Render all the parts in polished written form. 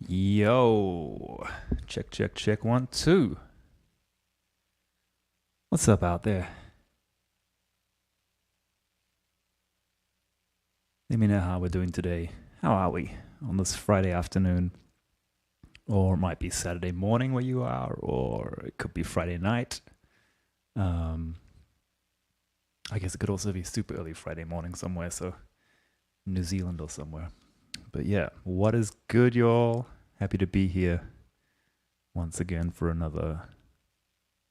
Yo, check, check, check. One, two. What's up out there? Let me know how we're doing today. How are we on this Friday afternoon? Or it might be Saturday morning where you are, or it could be Friday night. Um, I guess it could also be super early Friday morning somewhere, so New Zealand or somewhere. But yeah, what is good, y'all? Happy to be here once again for another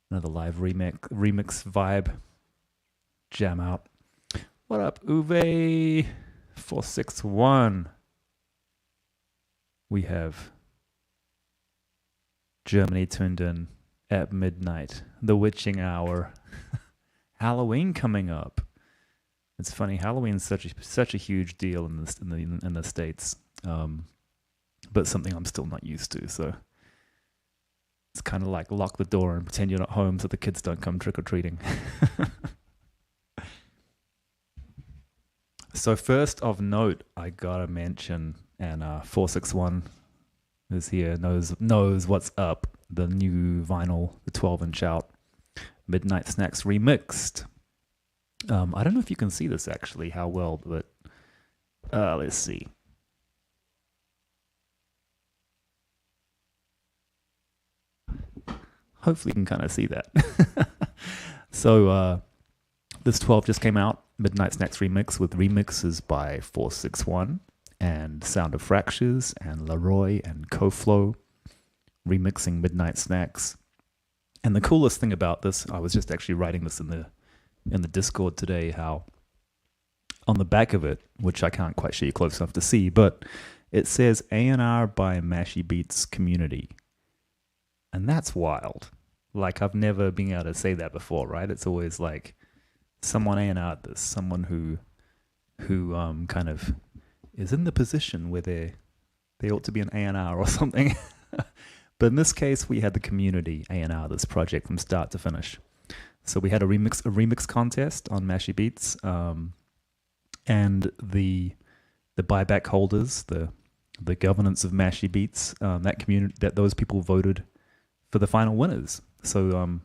live remix vibe jam out. What up, Uwe? 461. We have Germany tuned in at midnight, the witching hour. Halloween coming up. It's funny. Halloween's such a huge deal in the states, but something I'm still not used to. So it's kind of like lock the door and pretend you're not home so the kids don't come trick or treating. So first of note, I gotta mention, and 461 who's here knows what's up. The new vinyl, the 12-inch out, Midnight Snacks remixed. I don't know if you can see this actually, how well, but let's see. Hopefully you can kind of see that. So this 12 just came out, Midnight Snacks remix with remixes by 461 and Sound of Fractures and Leroy and Clive-Lowe remixing Midnight Snacks. And the coolest thing about this, I was just actually writing this in the Discord today, how on the back of it, which I can't quite show you close enough to see, but it says A&R by Mashy Beats Community. And that's wild. Like, I've never been able to say that before, right? It's always like someone A&R'd this, someone who kind of is in the position where they ought to be an A&R or something. But in this case, we had the community A&R this project from start to finish. So we had a remix contest on Mashy Beats, and the buyback holders, the governance of Mashy Beats, that community, that those people voted for the final winners. So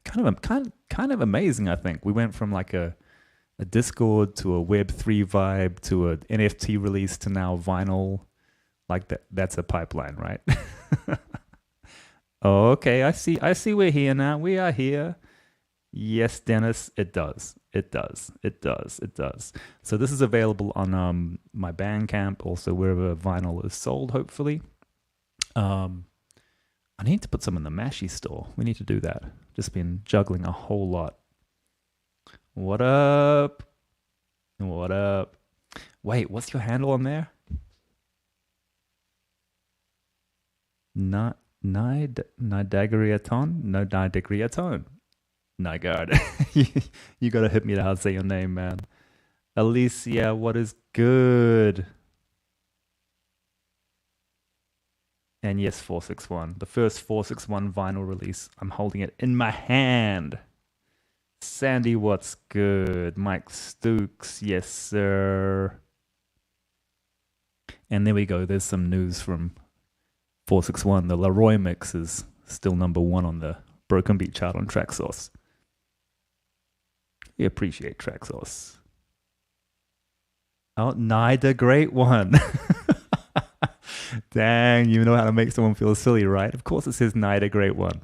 kind of amazing, I think. We went from like a Discord to a Web3 vibe to an NFT release to now vinyl. Like that's a pipeline, right? Oh, okay, I see we're here now. We are here. Yes, Dennis, it does. It does. It does. It does. So this is available on my Bandcamp, also wherever vinyl is sold, hopefully. I need to put some in the Mashy store. We need to do that. Just been juggling a whole lot. What up? What up? Wait, what's your handle on there? Not Nidagriaton? No Nidagriaton. Nigard. You gotta hit me to how to say your name, man. Alicia, what is good? And yes, 461. The first 461 vinyl release. I'm holding it in my hand. Sandy, what's good? Mike Stokes, yes, sir. And there we go. There's some news from 461. The Leroy mix is still number one on the Broken Beat chart on Traxsource. We appreciate Traxsource. Oh, Nida, great one. Dang, you know how to make someone feel silly, right? Of course it says Nida, great one.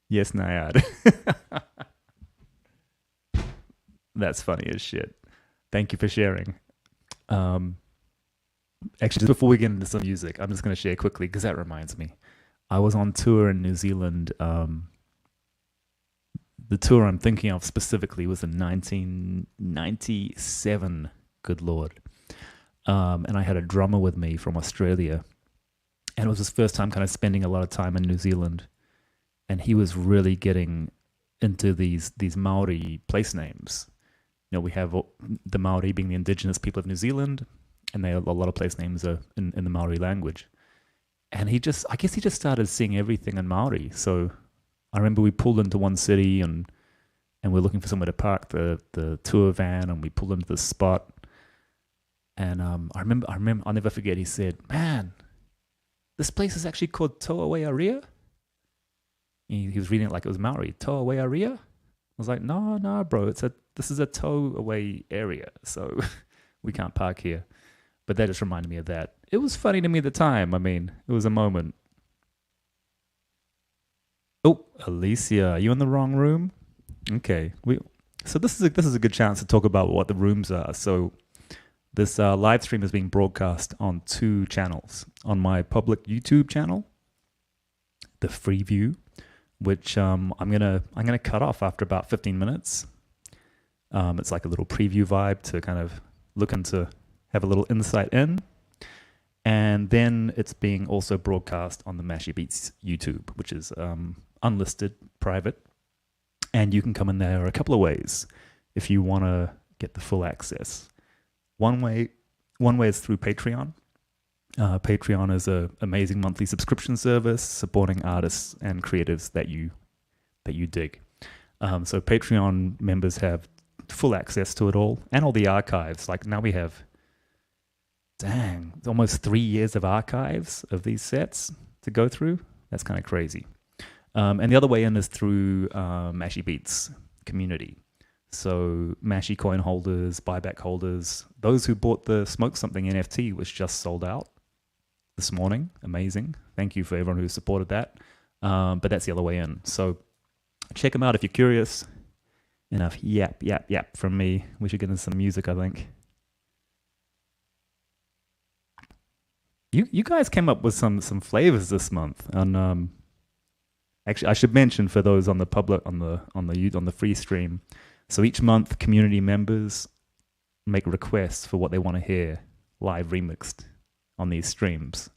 Yes, Nayad. That's funny as shit. Thank you for sharing. Actually, just before we get into some music, I'm just going to share quickly because that reminds me. I was on tour in New Zealand. The tour I'm thinking of specifically was in 1997. Good Lord. And I had a drummer with me from Australia. And it was his first time kind of spending a lot of time in New Zealand. And he was really getting into these Maori place names. You know, we have the Maori being the indigenous people of New Zealand, and a lot of place names are in the Maori language. And I guess he just started seeing everything in Maori. So I remember we pulled into one city and we're looking for somewhere to park the tour van, and we pulled into this spot. And I'll never forget. He said, "Man, this place is actually called Toa Aria." He was reading it like it was Maori. Toa Aria. I was like, "No, no, bro. This is a tow away area, so we can't park here." But that just reminded me of that. It was funny to me at the time. I mean, it was a moment. Oh, Alicia, are you in the wrong room? Okay. So this is a good chance to talk about what the rooms are. So this live stream is being broadcast on two channels. On my public YouTube channel, the free view, which I'm gonna cut off after about 15 minutes. It's like a little preview vibe to kind of look into, have a little insight in. And then it's being also broadcast on the Mashy Beats YouTube, which is unlisted, private. And you can come in there a couple of ways if you want to get the full access. One way is through Patreon. Patreon is an amazing monthly subscription service supporting artists and creatives that you dig. So Patreon members have full access to it all and all the archives. Like now we have, almost 3 years of archives of these sets to go through. That's kind of crazy. And the other way in is through Mashy Beats community. So Mashy coin holders, buyback holders, those who bought the Smoke Something NFT, which just sold out this morning. Amazing. Thank you for everyone who supported that. But that's the other way in. So check them out if you're curious. Enough yap from me. We should get into some music, I think. You guys came up with some flavors this month, and actually I should mention for those on the public on the free stream. So each month, community members make requests for what they want to hear live remixed on these streams.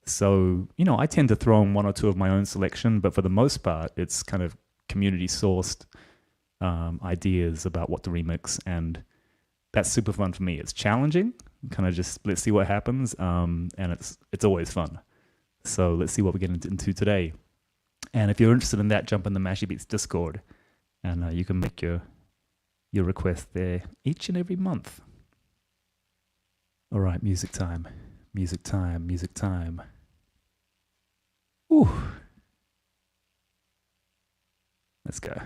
So I tend to throw in one or two of my own selection, but for the most part, it's kind of community sourced ideas about what to remix, and that's super fun for me. It's challenging, kind of just let's see what happens, and it's always fun. So let's see what we get into today. And if you're interested in that, jump in the Mashy Beats Discord, and you can make your request there each and every month. All right, music time. Ooh. Let's go.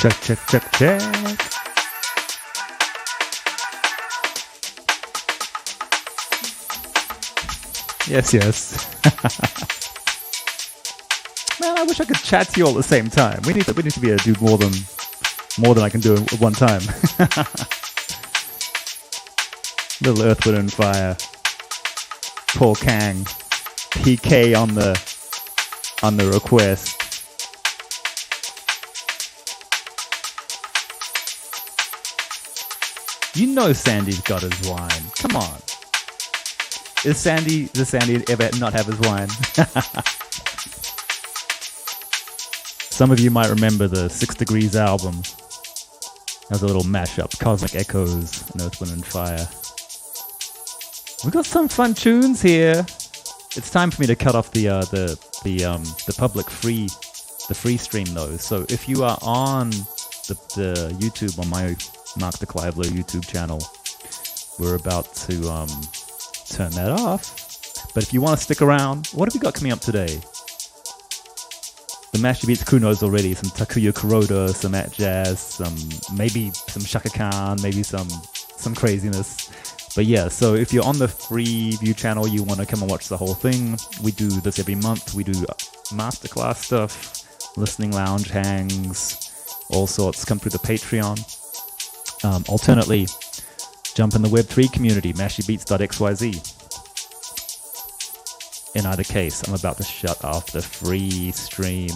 Check, check, check, check. Yes, yes. Man, I wish I could chat to you all at the same time. We need to be able to do more than I can do at one time. Little Earth, Wind and Fire. Paul Kang. PK on the request. You know Sandy's got his wine. Come on. Does Sandy ever not have his wine? Some of you might remember the 6 Degrees album. That was a little mashup. Cosmic Echoes and Earth, Wind and Fire. We got some fun tunes here. It's time for me to cut off the public free stream though. So if you are on the YouTube on my Mark the Clive-Lowe YouTube channel, we're about to turn that off. But if you want to stick around, what have we got coming up today? The Mashy Beats crew knows already. Some Takuya Kuroda, some At Jazz, maybe some Shaka Khan, maybe some craziness. But yeah, so if you're on the free view channel, you want to come and watch the whole thing. We do this every month. We do masterclass stuff, listening lounge hangs, all sorts. Come through the Patreon. Alternately, jump in the Web3 community, mashybeats.xyz. In either case, I'm about to shut off the free stream.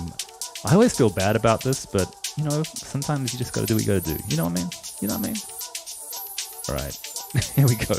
I always feel bad about this, but, you know, sometimes you just got to do what you got to do. You know what I mean? You know what I mean? All right. Here we go.